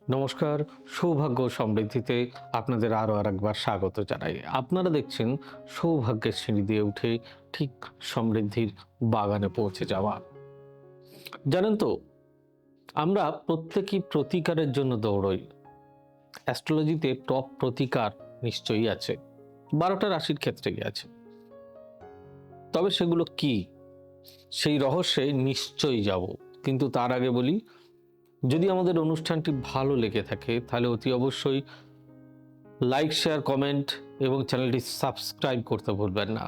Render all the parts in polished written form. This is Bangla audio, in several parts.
নমস্কার। সৌভাগ্য সমৃদ্ধিতে আপনাদের আরও আরেকবার স্বাগত জানাই। আপনারা দেখছেন সৌভাগ্যের সিঁড়ি দিয়ে উঠে ঠিক সমৃদ্ধির বাগানে পৌঁছে যাওয়া। জানেন তো, আমরা প্রত্যেকেই প্রতিকারের জন্য দৌড়ই। অ্যাস্ট্রোলজিতে টপ প্রতিকার নিশ্চয়ই আছে, 12টা রাশির ক্ষেত্রেই আছে। তবে সেগুলো কি, সেই রহস্যে নিশ্চয়ই যাব। কিন্তু তার আগে বলি, যদি আমাদের অনুষ্ঠানটি ভালো লেগে থাকে তাহলে অতি অবশ্যই লাইক, শেয়ার, কমেন্ট এবং চ্যানেলটি সাবস্ক্রাইব করতে ভুলবেন না।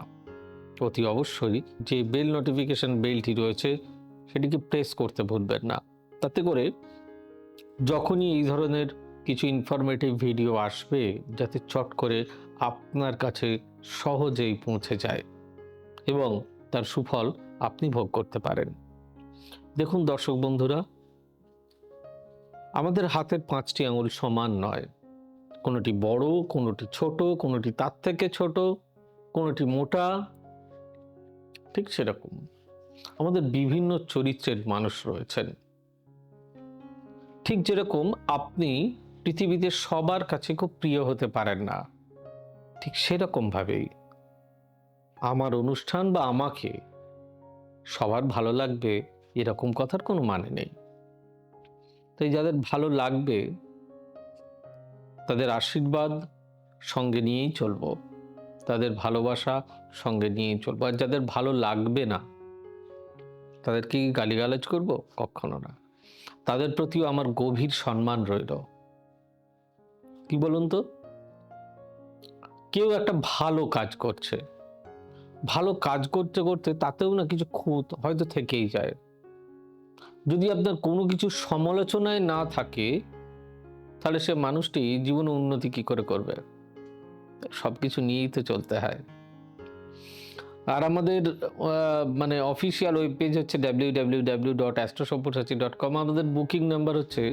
অতি অবশ্যই যে বেল নোটিফিকেশন বেলটি রয়েছে সেটিকে প্রেস করতে ভুলবেন না। তাতে করে যখনই এই ধরনের কিছু ইনফরমেটিভ ভিডিও আসবে, যাতে চট করে আপনার কাছে সহজেই পৌঁছে যায় এবং তার সুফল আপনি ভোগ করতে পারেন। দেখুন দর্শক বন্ধুরা, আমাদের হাতের 5টি আঙুল সমান নয়। কোনোটি বড়, কোনোটি ছোট, কোনোটি তার থেকে ছোট, কোনোটি মোটা। ঠিক সেরকম আমাদের বিভিন্ন চরিত্রের মানুষ রয়েছেন। ঠিক যেরকম আপনি পৃথিবীতে সবার কাছে খুব প্রিয় হতে পারেন না, ঠিক সেরকম ভাবেই আমার অনুষ্ঠান বা আমাকে সবার ভালো লাগবে এরকম কথার কোনো মানে নেই। তাই যাদের ভালো লাগবে তাদের আশীর্বাদ সঙ্গে নিয়েই চলবো, তাদের ভালোবাসা সঙ্গে নিয়েই চলবো। আর যাদের ভালো লাগবে না তাদেরকে কি গালিগালাজ করব? কখনো না। তাদের প্রতিও আমার গভীর সম্মান রইল। কি বলুন তো, কেউ একটা ভালো কাজ করছে, ভালো কাজ করতে করতে তাতেও না কিছু খুঁত হয়তো থেকেই যায়। যদি আপনার কোনো কিছু সমালোচনায় না থাকে তাহলে সে মানুষটি জীবনে উন্নতি কি করে করবে? সবকিছু নিয়েই তো চলতে হয়। আর আমাদের মানে অফিসিয়াল ওয়েব পেজ হচ্ছে www.astrosambhursachi.com। আমাদের বুকিং নাম্বার হচ্ছে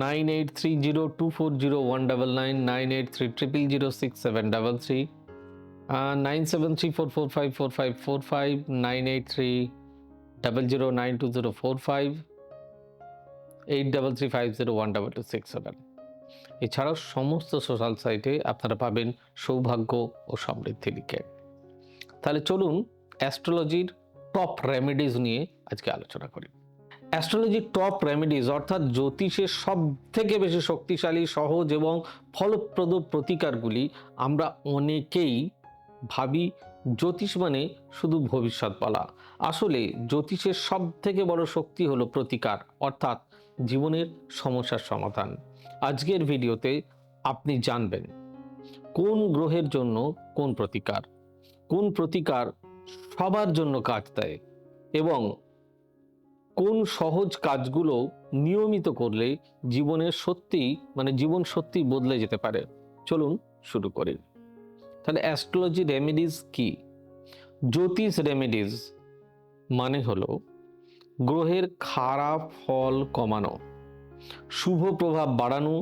9830240199, 9830006733, 9734454545, 9830092045, 8335012267। এছাড়াও সমস্ত সোশ্যাল সাইটে আপনারা পাবেন সৌভাগ্য ও সমৃদ্ধি লিখে। তাহলে চলুন অ্যাস্ট্রোলজির টপ রেমেডিজ নিয়ে আজকে আলোচনা করি। অ্যাস্ট্রোলজির টপ রেমেডিজ অর্থাৎ জ্যোতিষের সব থেকে বেশি শক্তিশালী, সহজ এবং ফলপ্রদ প্রতিকারগুলি আমরা অনেকেই ভাবি জ্যোতিষ মানে শুধু ভবিষ্যৎ বলা। আসলে জ্যোতিষের সব থেকে বড় শক্তি হলো প্রতিকার, অর্থাৎ জীবনের সমস্যার সমাধান। আজকের ভিডিওতে আপনি জানবেন কোন গ্রহের জন্য কোন প্রতিকার, কোন প্রতিকার সবার জন্য কাজ দেয় এবং কোন সহজ কাজগুলো নিয়মিত করলে জীবনের জীবন সত্যি বদলে যেতে পারে। চলুন শুরু করি। তাহলে অ্যাস্ট্রোলজি রেমেডিজ কি? জ্যোতিষ রেমেডিজ মানে হলো গ্রহের খারাপ ফল কমানো, শুভ প্রভাব বাড়ানো,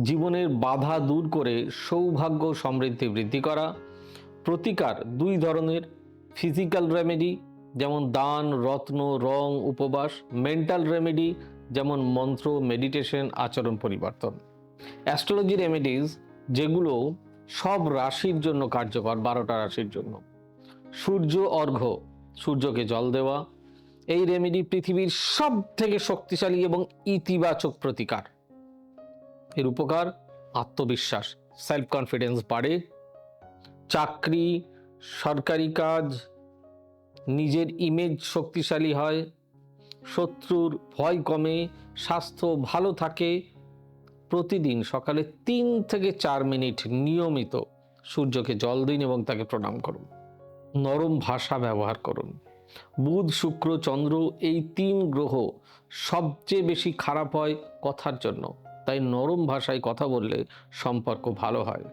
জীবনের বাধা দূর করে সৌভাগ্য সমৃদ্ধি বৃদ্ধি করা। প্রতিকার দুই ধরনের: ফিজিক্যাল রেমেডি যেমন দান, রত্ন, রং, উপবাস; মেন্টাল রেমেডি যেমন মন্ত্র, মেডিটেশন, আচরণ পরিবর্তন। অ্যাস্ট্রোলজি রেমেডিজ যেগুলো সব রাশির জন্য কার্যকর, 12টা রাশির জন্য। সূর্য অর্ঘ্য, সূর্যকে জল দেওয়া। এই রেমেডি পৃথিবীর সব থেকে শক্তিশালী এবং ইতিবাচক প্রতিকার। এর উপকার: আত্মবিশ্বাস, সেলফ কনফিডেন্স বাড়ে, চাকরি, সরকারি কাজ, নিজের ইমেজ শক্তিশালী হয়, শত্রুর ভয় কমে, স্বাস্থ্য ভালো থাকে। প্রতিদিন সকালে 3 থেকে 4 মিনিট নিয়মিত সূর্যকে জল দিন এবং তাকে প্রণাম করুন। নরম ভাষা ব্যবহার করুন। বুধ, শুক্র, চন্দ্র এই 3 গ্রহ সবচেয়ে বেশি খারাপ হয় কথার জন্য, তাই নরম ভাষায় কথা বললে সম্পর্ক ভালো হয়।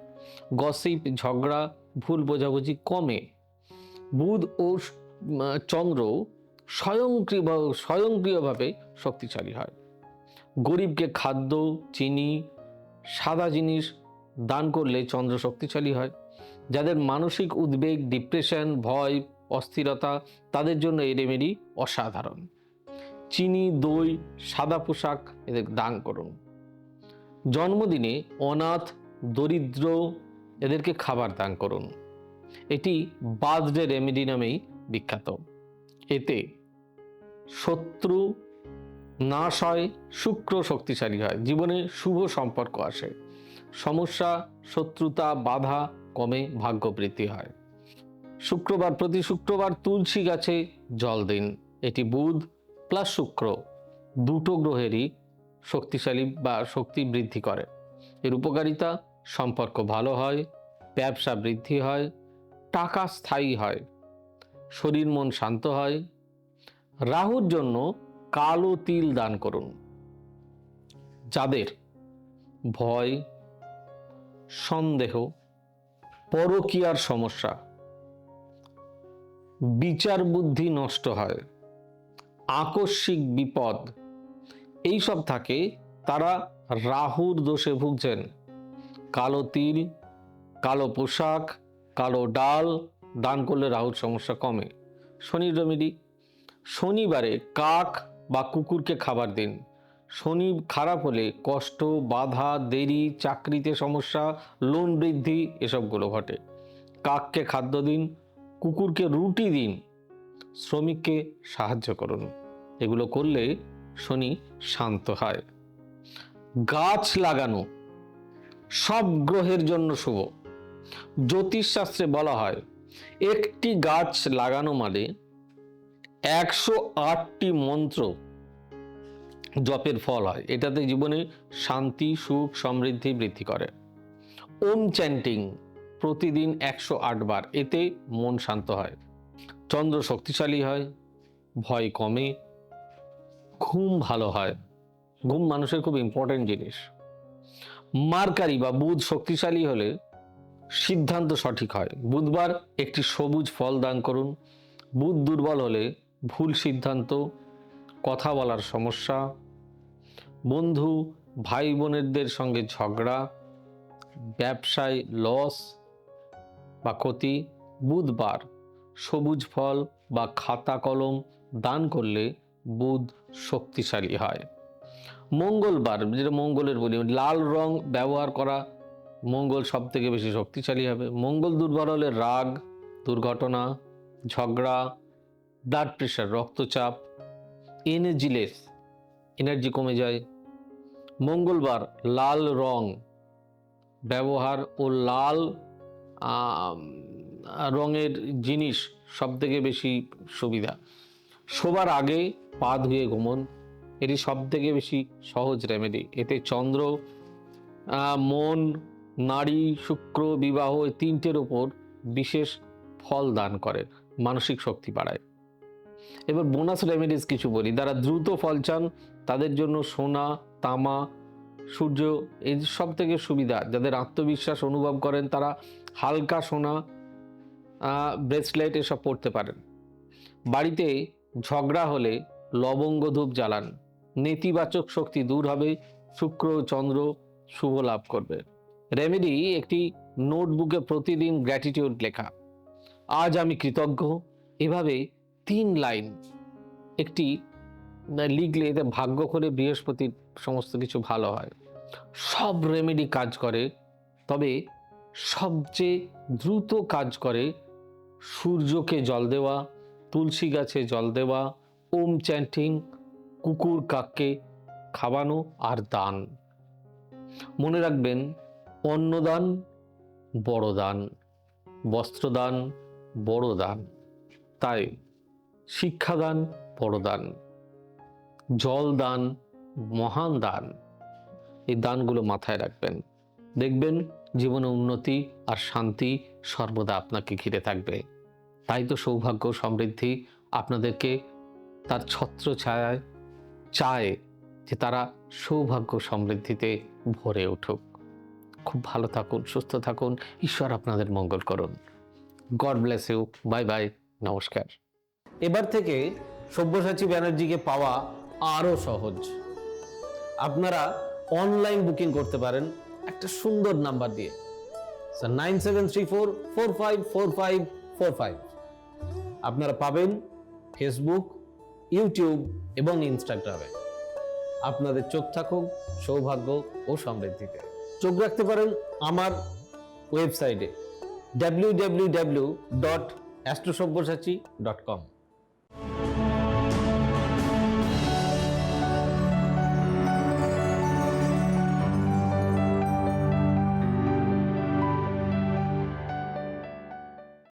গসিপ, ঝগড়া, ভুল বোঝাবুঝি কমে। বুধ ও চন্দ্র স্বয়ংক্রিয়ভাবে শক্তিশালী হয়। গরিবকে খাদ্য, চিনি, সাদা জিনিস দান করলে চন্দ্র শক্তিশালী হয়। যাদের মানসিক উদ্বেগ, ডিপ্রেশন, ভয়, অস্থিরতা, তাদের জন্য এই রেমেডি অসাধারণ। চিনি, দই, সাদা পোশাক এদের দান করুন। জন্মদিনে অনাথ, দরিদ্র এদেরকে খাবার দান করুন। এটি বার্থডে রেমেডি নামেই বিখ্যাত। এতে শত্রু নাশ হয়, শুক্র শক্তিশালী হয়, জীবনে শুভ সম্পর্ক আসে, সমস্যা, শত্রুতা, বাধা কমে, ভাগ্য বৃদ্ধি হয়। শুক্রবার, প্রতি শুক্রবার তুলসী গাছে জল দিন। এটি বুধ প্লাস শুক্র দুটো গ্রহেরই শক্তিশালী বা শক্তি বৃদ্ধি করে। এর উপকারিতা: সম্পর্ক ভালো হয়, ব্যবসা বৃদ্ধি হয়, টাকা স্থায়ী হয়, শরীর মন শান্ত হয়। রাহুর জন্য কালো তিল দান করুন। যাদের ভয়, সন্দেহ, পরকীয়ার সমস্যা, বিচার বুদ্ধি নষ্ট হয়, আকস্মিক বিপদ এইসব থাকে, তারা রাহুর দোষে ভুগছেন। কালো তিল, কালো পোশাক, কালো ডাল দান করলে রাহুর সমস্যা কমে। শনির রেমেডি: শনিবারে কাক বা কুকুরকে খাবার দিন। শনি খারাপ হলে কষ্ট, বাধা, দেরি, চাকরিতে সমস্যা, লোন বৃদ্ধি এসবগুলো ঘটে। কাককে খাদ্য দিন, কুকুরকে রুটি দিন, শ্রমিককে সাহায্য করুন। এগুলো করলে শনি শান্ত হয়। গাছ লাগানো সব গ্রহের জন্য শুভ। জ্যোতিষশাস্ত্রে বলা হয় একটি গাছ লাগানো মানে 108টি মন্ত্র জপের ফল হয়। এটাতে জীবনে শান্তি, সুখ, সমৃদ্ধি বৃদ্ধি করে। ওম চ্যান্টিং প্রতিদিন 108 বার, এতে মন শান্ত হয়, চন্দ্র শক্তিশালী হয়, ভয় কমে, ঘুম ভালো হয়। ঘুম মানুষের খুব ইম্পর্টেন্ট জিনিস। মার্কারি বা বুধ শক্তিশালী হলে সিদ্ধান্ত সঠিক হয়। বুধবার একটি সবুজ ফল দান করুন। বুধ দুর্বল হলে ভুল সিদ্ধান্ত, কথা বলার সমস্যা, বন্ধু ভাই বোনেদের সঙ্গে ঝগড়া, ব্যবসায় লস বা ক্ষতি। বুধবার সবুজ ফল বা খাতা কলম দান করলে বুধ শক্তিশালী হয়। মঙ্গলবার, যেটা মঙ্গলের বলি, লাল রং ব্যবহার করা, মঙ্গল সব থেকে বেশি শক্তিশালী হবে। মঙ্গল দুর্বল হলে রাগ, দুর্ঘটনা, ঝগড়া, ব্লাড প্রেশার, রক্তচাপ, এনার্জিলেস, এনার্জি কমে যায়। মঙ্গলবার লাল রং ব্যবহার ও লাল রঙের জিনিস সব থেকে বেশি সুবিধা। শোবার আগে পা ধুয়ে ঘুমন, এটি সব থেকে বেশি সহজ রেমেডি। এতে চন্দ্র, মন, নারী, শুক্র, বিবাহ এই তিনটের ওপর বিশেষ ফল দান করে, মানসিক শক্তি বাড়ায়। এবার বোনাস রেমেডিস কিছু বলি। যারা দ্রুত ফল চান তাদের জন্য সোনা, তামা, সূর্য এই সব থেকে সুবিধা। যাদের আত্মবিশ্বাস অনুভব করেন তারা হালকা সোনা, ব্রেসলেট এসব পরতে পারেন। বাড়িতে ঝগড়া হলে লবঙ্গ ধূপ জ্বালান, নেতিবাচক শক্তি দূর হবে, শুক্র ও চন্দ্র শুভ লাভ করবে। রেমেডি: একটি নোটবুকে প্রতিদিন গ্র্যাটিটিউড লেখা, আজ আমি কৃতজ্ঞ, এভাবে 3 লাইন একটি লিখলে এতে ভাগ্য করে বৃহস্পতির সমস্ত কিছু ভালো হয়। সব রেমেডি কাজ করে, তবে সবচেয়ে দ্রুত কাজ করে সূর্যকে জল দেওয়া, তুলসী গাছে জল দেওয়া, ওম চ্যান্টিং, কুকুর কাককে খাওয়ানো আর দান। মনে রাখবেন, অন্নদান বড় দান, বস্ত্রদান বড় দান, তাই শিক্ষাদান বড় দান, জল দান মহান দান। এই দানগুলো মাথায় রাখবেন, দেখবেন জীবনে উন্নতি আর শান্তি সর্বদা আপনাকে ঘিরে থাকবে। তাই তো সৌভাগ্য সমৃদ্ধি আপনাদেরকে তার ছত্র ছায়ায় চায় যে তারা সৌভাগ্য সমৃদ্ধিতে ভরে উঠুক। খুব ভালো থাকুন, সুস্থ থাকুন, ঈশ্বর আপনাদের মঙ্গল করুন। God bless you. Bye bye, নমস্কার। এবার থেকে সব্যসাচী ব্যানার্জিকে পাওয়া আরও সহজ। আপনারা অনলাইন বুকিং করতে পারেন একটা সুন্দর নাম্বার দিয়ে, 9734454545। আপনারা পাবেন ফেসবুক, ইউটিউব এবং ইনস্টাগ্রামে। আপনাদের চোখ থাকুক সৌভাগ্য ও সমৃদ্ধিতে। চোখ রাখতে পারেন আমার ওয়েবসাইটে www.astrosaব্যসাচী.com।